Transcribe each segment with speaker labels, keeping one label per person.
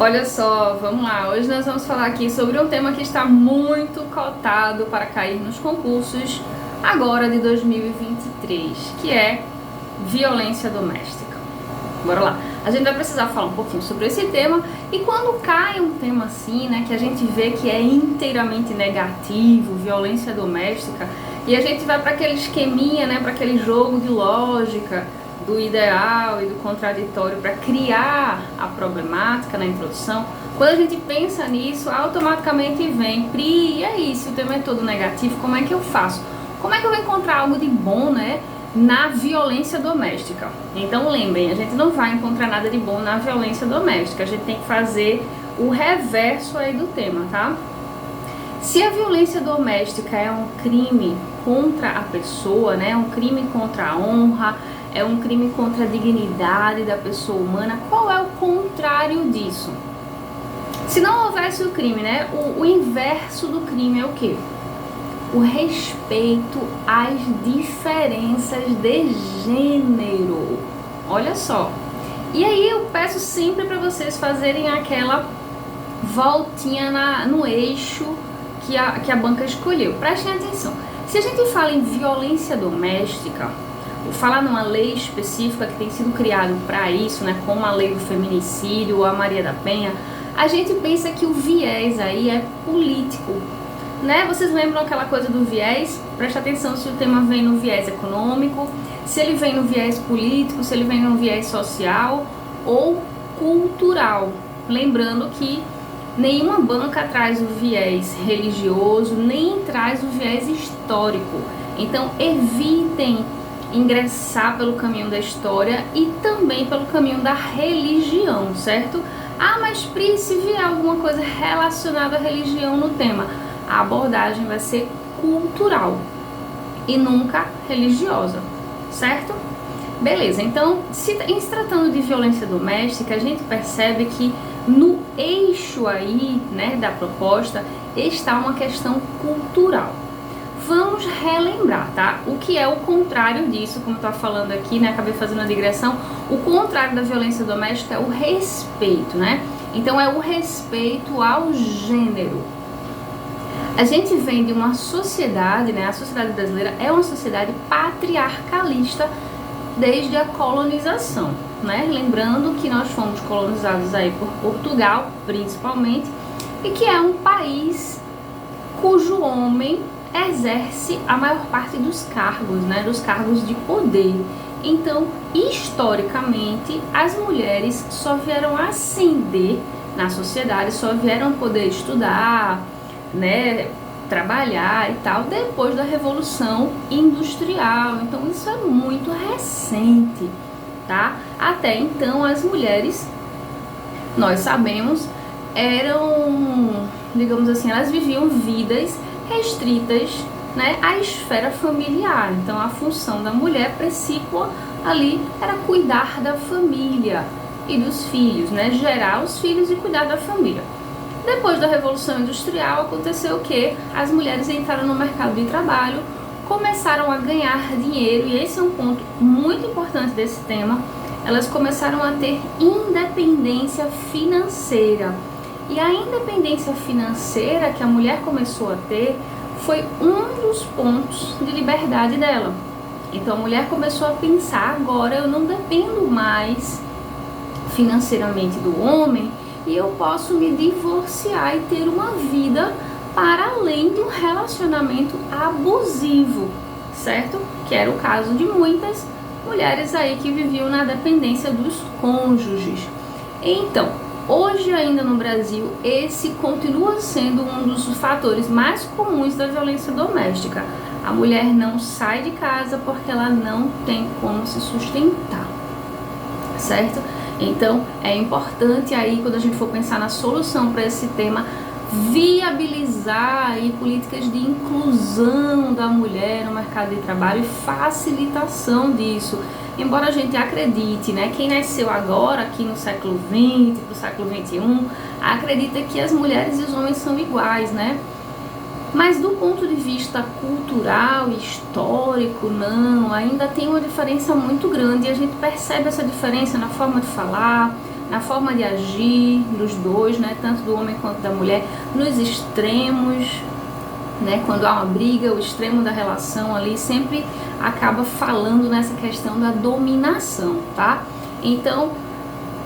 Speaker 1: Olha só, vamos lá. Hoje nós vamos falar aqui sobre um tema que está muito cotado para cair nos concursos agora de 2023, que é violência doméstica. Bora lá. A gente vai precisar falar um pouquinho sobre esse tema e quando cai um tema assim, né, que a gente vê que é inteiramente negativo, violência doméstica, e a gente vai para aquele esqueminha, né, para aquele jogo de lógica, do ideal e do contraditório para criar a problemática na introdução, quando a gente pensa nisso, automaticamente vem, Pri, e aí, se o tema é todo negativo, como é que eu faço? Como é que eu vou encontrar algo de bom, né, na violência doméstica? Então lembrem, a gente não vai encontrar nada de bom na violência doméstica, a gente tem que fazer o reverso aí do tema, tá? Se a violência doméstica é um crime contra a pessoa, né, um crime contra a honra, é um crime contra a dignidade da pessoa humana, qual é o contrário disso? Se não houvesse o crime, né, o inverso do crime é o quê? O respeito às diferenças de gênero. Olha só. E aí eu peço sempre para vocês fazerem aquela voltinha no eixo que a banca escolheu. Prestem atenção. Se a gente fala em violência doméstica, falar numa lei específica que tem sido criada para isso, né, como a lei do feminicídio ou a Maria da Penha, a gente pensa que o viés aí é político, né? Vocês lembram aquela coisa do viés? Presta atenção se o tema vem no viés econômico, se ele vem no viés político, se ele vem no viés social ou cultural. Lembrando que nenhuma banca traz o viés religioso, nem traz o viés histórico. Então evitem ingressar pelo caminho da história e também pelo caminho da religião, certo? Ah, mas Pri, se vier alguma coisa relacionada à religião no tema, a abordagem vai ser cultural e nunca religiosa, certo? Beleza, então, em se tratando de violência doméstica, a gente percebe que no eixo aí, né, da proposta, está uma questão cultural. Vamos relembrar, tá? O que é o contrário disso, como eu tô falando aqui, né? Acabei fazendo a digressão. O contrário da violência doméstica é o respeito, né? Então é o respeito ao gênero. A gente vem de uma sociedade, né? A sociedade brasileira é uma sociedade patriarcalista desde a colonização, né? Lembrando que nós fomos colonizados aí por Portugal, principalmente, e que é um país cujo homem exerce a maior parte dos cargos, né, dos cargos de poder. Então, historicamente, as mulheres só vieram ascender na sociedade, só vieram poder estudar, né, trabalhar e tal, depois da Revolução Industrial. Então, isso é muito recente, tá? Até então, as mulheres, nós sabemos, eram, digamos assim, elas viviam vidas restritas, né, à esfera familiar. Então a função da mulher precípua ali era cuidar da família e dos filhos, né, gerar os filhos e cuidar da família. Depois da Revolução Industrial aconteceu o que? As mulheres entraram no mercado de trabalho, começaram a ganhar dinheiro, e esse é um ponto muito importante desse tema. Elas começaram a ter independência financeira. E a independência financeira que a mulher começou a ter foi um dos pontos de liberdade dela. Então a mulher começou a pensar, agora eu não dependo mais financeiramente do homem e eu posso me divorciar e ter uma vida para além do relacionamento abusivo, certo? Que era o caso de muitas mulheres aí que viviam na dependência dos cônjuges. Então, hoje ainda no Brasil, esse continua sendo um dos fatores mais comuns da violência doméstica. A mulher não sai de casa porque ela não tem como se sustentar, certo? Então, é importante aí, quando a gente for pensar na solução para esse tema, viabilizar aí políticas de inclusão da mulher no mercado de trabalho e facilitação disso. Embora a gente acredite, né, quem nasceu agora, aqui no século XX, pro século XXI, acredita que as mulheres e os homens são iguais, né? Mas do ponto de vista cultural e histórico, não, ainda tem uma diferença muito grande e a gente percebe essa diferença na forma de falar, na forma de agir dos dois, né, tanto do homem quanto da mulher, nos extremos, né, quando há uma briga, o extremo da relação ali sempre acaba falando nessa questão da dominação, tá? Então,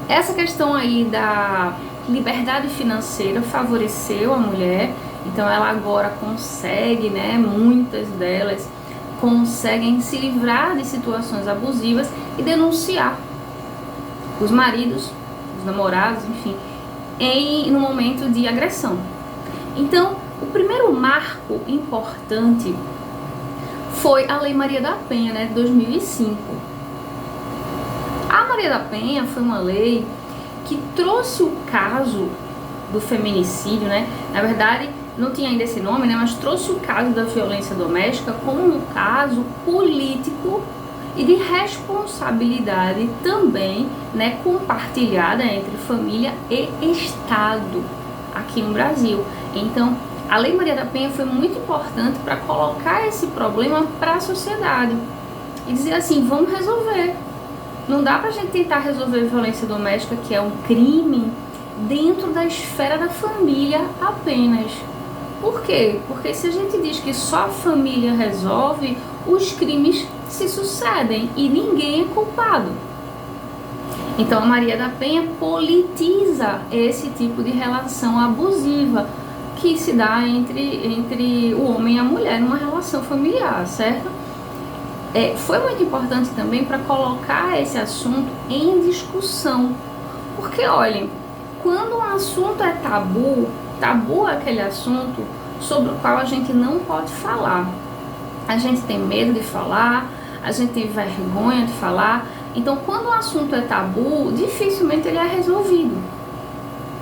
Speaker 1: essa questão aí da liberdade financeira favoreceu a mulher, então ela agora consegue, né, muitas delas conseguem se livrar de situações abusivas e denunciar os maridos, os namorados, enfim, no momento de agressão. Então, o primeiro marco importante foi a Lei Maria da Penha, né, de 2005. A Maria da Penha foi uma lei que trouxe o caso do feminicídio, né, na verdade não tinha ainda esse nome, né, mas trouxe o caso da violência doméstica como um caso político e de responsabilidade também, né, compartilhada entre família e Estado aqui no Brasil. Então, a Lei Maria da Penha foi muito importante para colocar esse problema para a sociedade e dizer assim, vamos resolver. Não dá pra gente tentar resolver violência doméstica, que é um crime, dentro da esfera da família apenas. Por quê? Porque se a gente diz que só a família resolve, os crimes se sucedem e ninguém é culpado. Então a Maria da Penha politiza esse tipo de relação abusiva que se dá entre o homem e a mulher numa relação familiar, certo? Foi muito importante também para colocar esse assunto em discussão. Porque, olhem, quando um assunto é tabu, tabu é aquele assunto sobre o qual a gente não pode falar. A gente tem medo de falar, a gente tem vergonha de falar. Então, quando um assunto é tabu, dificilmente ele é resolvido.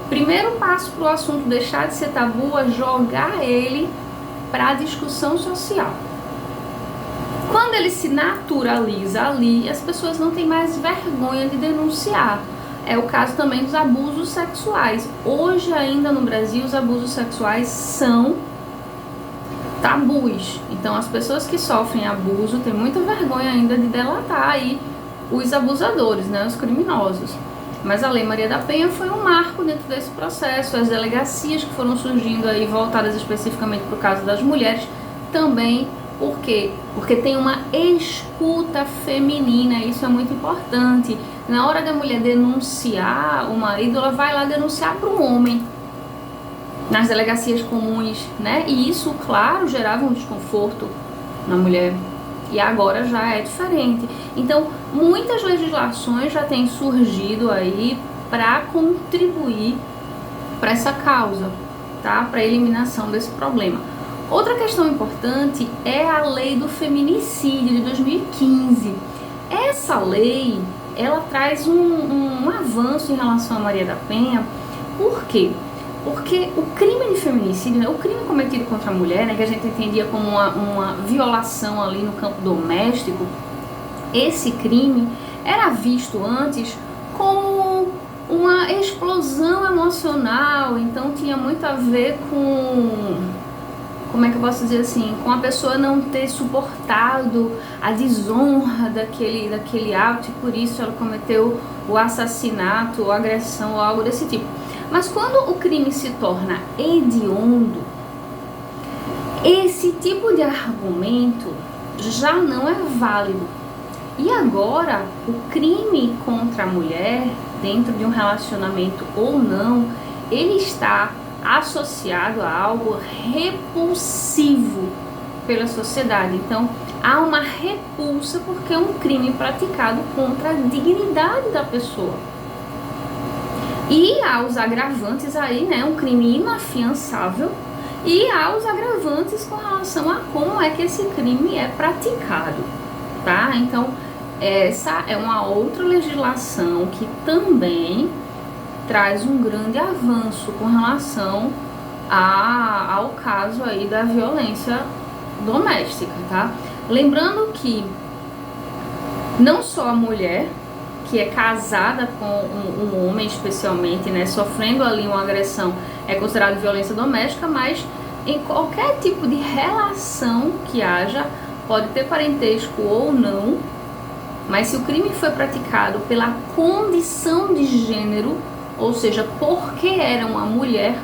Speaker 1: Primeiro passo para o assunto deixar de ser tabu é jogar ele para a discussão social. Quando ele se naturaliza ali, as pessoas não têm mais vergonha de denunciar. É o caso também dos abusos sexuais. Hoje ainda no Brasil os abusos sexuais são tabus. Então as pessoas que sofrem abuso têm muita vergonha ainda de delatar aí os abusadores, né, os criminosos. Mas a Lei Maria da Penha foi um marco dentro desse processo. As delegacias que foram surgindo aí, voltadas especificamente para o caso das mulheres, também. Por quê? Porque tem uma escuta feminina, isso é muito importante. Na hora da mulher denunciar o marido, ela vai lá denunciar para um homem, nas delegacias comuns, né? E isso, claro, gerava um desconforto na mulher. E agora já é diferente. Então, muitas legislações já têm surgido aí para contribuir para essa causa, tá? Para a eliminação desse problema. Outra questão importante é a lei do feminicídio de 2015. Essa lei, ela traz um avanço em relação a Maria da Penha. Por quê? Porque o crime de feminicídio, né, o crime cometido contra a mulher, né, que a gente entendia como uma violação ali no campo doméstico, esse crime era visto antes como uma explosão emocional, então tinha muito a ver com, como é que eu posso dizer assim, com a pessoa não ter suportado a desonra daquele ato e por isso ela cometeu o assassinato, ou agressão ou algo desse tipo. Mas quando o crime se torna hediondo, esse tipo de argumento já não é válido. E agora, o crime contra a mulher, dentro de um relacionamento ou não, ele está associado a algo repulsivo pela sociedade. Então, há uma repulsa porque é um crime praticado contra a dignidade da pessoa. E há os agravantes aí, né, um crime inafiançável, e há os agravantes com relação a como é que esse crime é praticado, tá? Então, essa é uma outra legislação que também traz um grande avanço com relação ao caso aí da violência doméstica, tá? Lembrando que não só a mulher que é casada com um homem especialmente, né, sofrendo ali uma agressão, é considerado violência doméstica, mas em qualquer tipo de relação que haja, pode ter parentesco ou não, Mas se o crime foi praticado pela condição de gênero, ou seja, porque era uma mulher,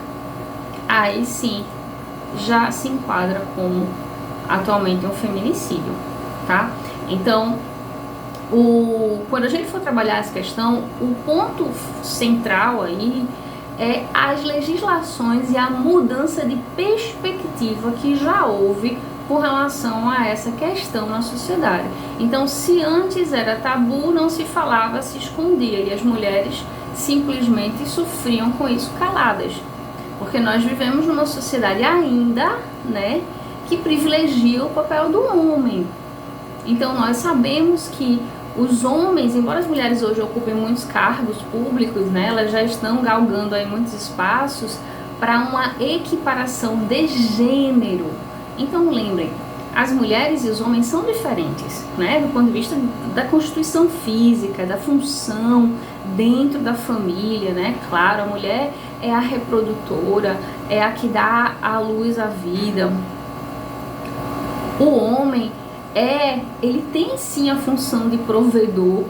Speaker 1: aí sim já se enquadra como atualmente um feminicídio, tá? Então, quando a gente for trabalhar essa questão, o ponto central aí é as legislações e a mudança de perspectiva que já houve com relação a essa questão na sociedade. Então, se antes era tabu, não se falava, se escondia, e as mulheres simplesmente sofriam com isso caladas, porque nós vivemos numa sociedade ainda, né, que privilegia o papel do homem. Então, nós sabemos que os homens, embora as mulheres hoje ocupem muitos cargos públicos, né, elas já estão galgando aí muitos espaços para uma equiparação de gênero. Então lembrem, as mulheres e os homens são diferentes, né, do ponto de vista da constituição física, da função dentro da família, né? Claro, a mulher é a reprodutora, é a que dá à luz a vida. O homem ele tem sim a função de provedor.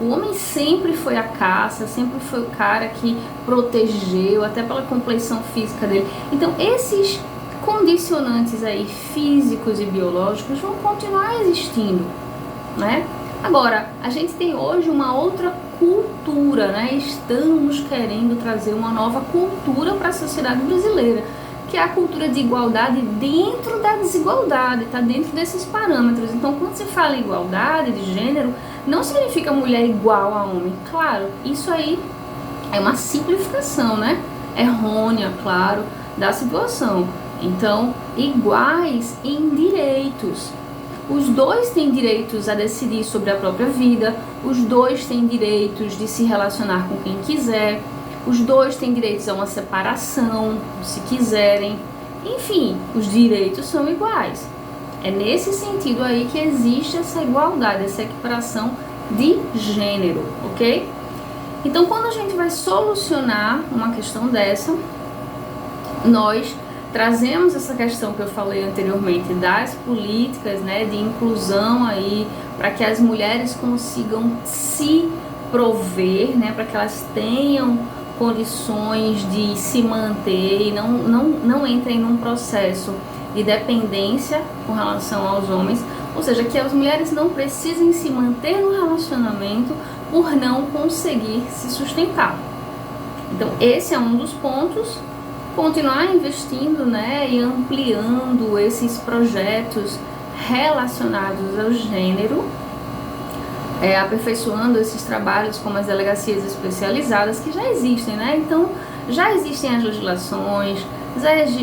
Speaker 1: O homem sempre foi a caça, sempre foi o cara que protegeu, até pela complexão física dele. Então, esses condicionantes aí físicos e biológicos vão continuar existindo, né? Agora, a gente tem hoje uma outra cultura, né? Estamos querendo trazer uma nova cultura para a sociedade brasileira, que é a cultura de igualdade dentro da desigualdade, tá dentro desses parâmetros. Então, quando se fala em igualdade de gênero, não significa mulher igual a homem. Claro, isso aí é uma simplificação, né? Errônea, claro, da situação. Então, iguais em direitos. Os dois têm direitos a decidir sobre a própria vida, os dois têm direitos de se relacionar com quem quiser, os dois têm direitos a uma separação, se quiserem. Enfim, os direitos são iguais. É nesse sentido aí que existe essa igualdade, essa equiparação de gênero, ok? Então, quando a gente vai solucionar uma questão dessa, nós trazemos essa questão que eu falei anteriormente das políticas, né, de inclusão aí, para que as mulheres consigam se prover, né, para que elas tenham condições de se manter e não entrem num processo de dependência com relação aos homens, ou seja, que as mulheres não precisem se manter no relacionamento por não conseguir se sustentar. Então, esse é um dos pontos. Continuar investindo, né, e ampliando esses projetos relacionados ao gênero, aperfeiçoando esses trabalhos como as delegacias especializadas que já existem, né? Então, já existem as legislações,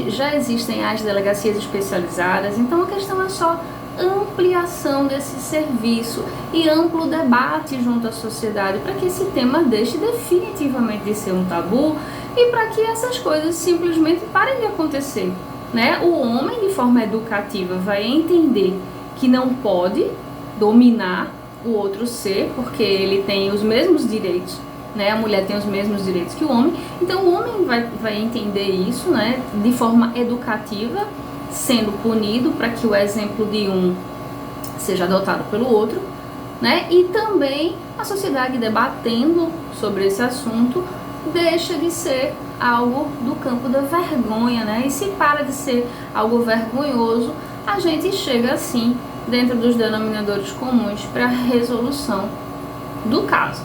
Speaker 1: já existem as delegacias especializadas, então a questão é só ampliação desse serviço e amplo debate junto à sociedade para que esse tema deixe definitivamente de ser um tabu e para que essas coisas simplesmente parem de acontecer, né? O homem, de forma educativa, vai entender que não pode dominar o outro ser, porque ele tem os mesmos direitos, né? A mulher tem os mesmos direitos que o homem, então o homem vai entender isso, né, de forma educativa, sendo punido para que o exemplo de um seja adotado pelo outro, né? E também a sociedade debatendo sobre esse assunto deixa de ser algo do campo da vergonha, né? E se para de ser algo vergonhoso, a gente chega assim dentro dos denominadores comuns para a resolução do caso.